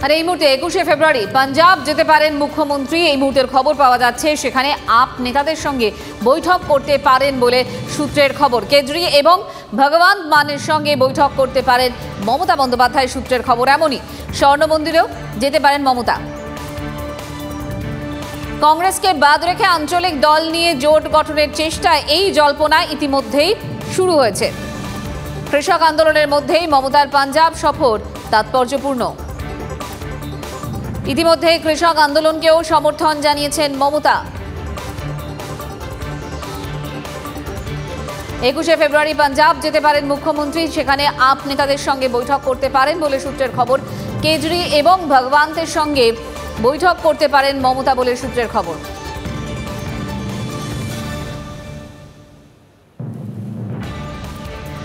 আর এই মুহূর্তে 21শে ফেব্রুয়ারি পাঞ্জাব যেতে পারেন মুখ্যমন্ত্রী। এই মুহূর্তের খবর পাওয়া যাচ্ছে সেখানে আপ নেতাদের সঙ্গে বৈঠক করতে পারেন বলে সূত্রের খবর। কেজরি এবং ভগবন্ত মানের সঙ্গে বৈঠক করতে পারেন মমতা বন্দ্যোপাধ্যায়, সূত্রের খবর এমনই। স্বর্ণ মন্দিরেও যেতে পারেন মমতা। কংগ্রেসকে বাদ রেখে আঞ্চলিক দল নিয়ে জোট গঠনের চেষ্টা, এই জল্পনা ইতিমধ্যেই শুরু হয়েছে। কৃষক আন্দোলনের মধ্যেই মমতার পাঞ্জাব সফর তাৎপর্যপূর্ণ। ইতিমধ্যে কৃষক আন্দোলনকেও সমর্থন জানিয়েছেন মমতা। 21শে ফেব্রুয়ারি পাঞ্জাব যেতে পারেন মুখ্যমন্ত্রী, সেখানে আপ নেতাদের সঙ্গে বৈঠক করতে পারেন বলে সূত্রের খবর। কেজরি এবং ভগবন্তের সঙ্গে বৈঠক করতে পারেন মমতা বলে সূত্রের খবর।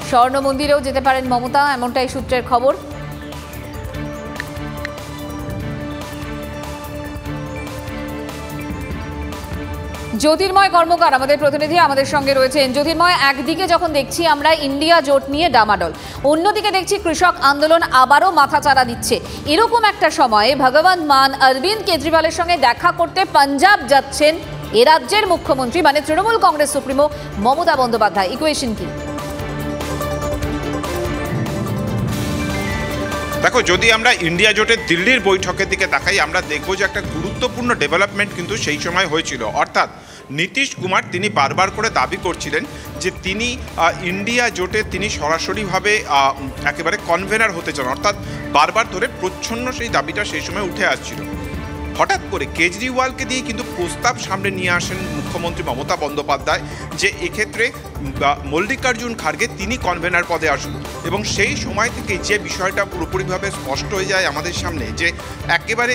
স্বর্ণ মন্দিরেও যেতে পারেন মমতা, এমনটাই সূত্রের খবর। জ্যোতির্ময় কর্মকার আমাদের প্রতিনিধি আমাদের সঙ্গে রয়েছেন। জ্যোতির্ময়, একদিকে যখন দেখছি আমরা ইন্ডিয়া জোট নিয়ে ডামাডোল, অন্যদিকে দেখছি কৃষক আন্দোলন আবারও মাথাচাড়া দিচ্ছে। এরকম একটা সময়ে ভগবন্ত মান অরবিন্দ কেজরিওয়ালের সঙ্গে দেখা করতে পাঞ্জাব যাচ্ছেন এ রাজ্যের মুখ্যমন্ত্রী, মানে তৃণমূল কংগ্রেস সুপ্রিমো মমতা বন্দ্যোপাধ্যায়। ইকুয়েশন কি? দেখো, যদি আমরা ইন্ডিয়া জোটের দিল্লির বৈঠকের দিকে তাকাই, আমরা দেখব যে একটা গুরুত্বপূর্ণ ডেভেলপমেন্ট কিন্তু সেই সময় হয়েছিল। অর্থাৎ নীতিশ কুমার তিনি বারবার করে দাবি করছিলেন যে তিনি ইন্ডিয়া জোটে তিনি সরাসরিভাবে একেবারে কনভেনার হতে চান। অর্থাৎ বারবার ধরে প্রচ্ছন্ন সেই দাবিটা সেই সময় উঠে আসছিল। হঠাৎ করে কেজরিওয়ালকে দিয়ে কিন্তু প্রস্তাব সামনে নিয়ে আসেন মুখ্যমন্ত্রী মমতা বন্দ্যোপাধ্যায় যে এক্ষেত্রে মল্লিকার্জুন খার্গে তিনি কনভেনার পদে আসুন। এবং সেই সময় থেকে যে বিষয়টা পুরোপুরিভাবে স্পষ্ট হয়ে যায় আমাদের সামনে, যে একেবারে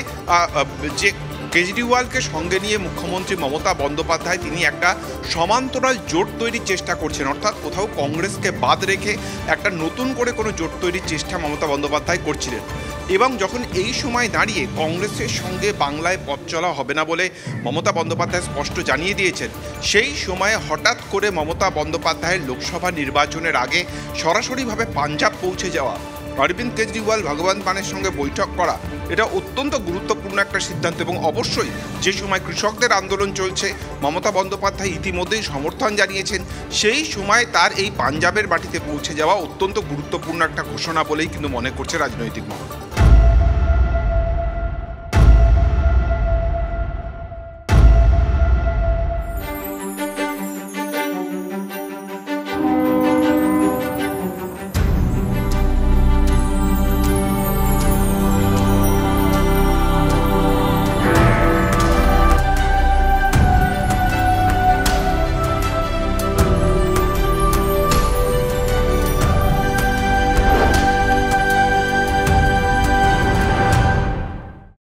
যে কেজরিওয়ালকে সঙ্গে নিয়ে মুখ্যমন্ত্রী মমতা বন্দ্যোপাধ্যায় তিনি একটা সমান্তরাল জোট তৈরির চেষ্টা করছেন। অর্থাৎ কোথাও কংগ্রেসকে বাদ রেখে একটা নতুন করে কোনো জোট তৈরির চেষ্টা মমতা বন্দ্যোপাধ্যায় করছিলেন। এবং যখন এই সময় দাঁড়িয়ে কংগ্রেসের সঙ্গে বাংলায় পথ চলা হবে না বলে মমতা বন্দ্যোপাধ্যায় স্পষ্ট জানিয়ে দিয়েছেন, সেই সময়ে হঠাৎ করে মমতা বন্দ্যোপাধ্যায়ের লোকসভা নির্বাচনের আগে সরাসরিভাবে পাঞ্জাব পৌঁছে যাওয়া, অরবিন্দ কেজরিওয়াল ভগবন্ত মানের সঙ্গে বৈঠক করা, এটা অত্যন্ত গুরুত্বপূর্ণ একটা সিদ্ধান্ত। এবং অবশ্যই যে সময় কৃষকদের আন্দোলন চলছে, মমতা বন্দ্যোপাধ্যায় ইতিমধ্যেই সমর্থন জানিয়েছেন, সেই সময় তার এই পাঞ্জাবের মাটিতে পৌঁছে যাওয়া অত্যন্ত গুরুত্বপূর্ণ একটা ঘোষণা বলেই কিন্তু মনে করছে রাজনৈতিক মহল।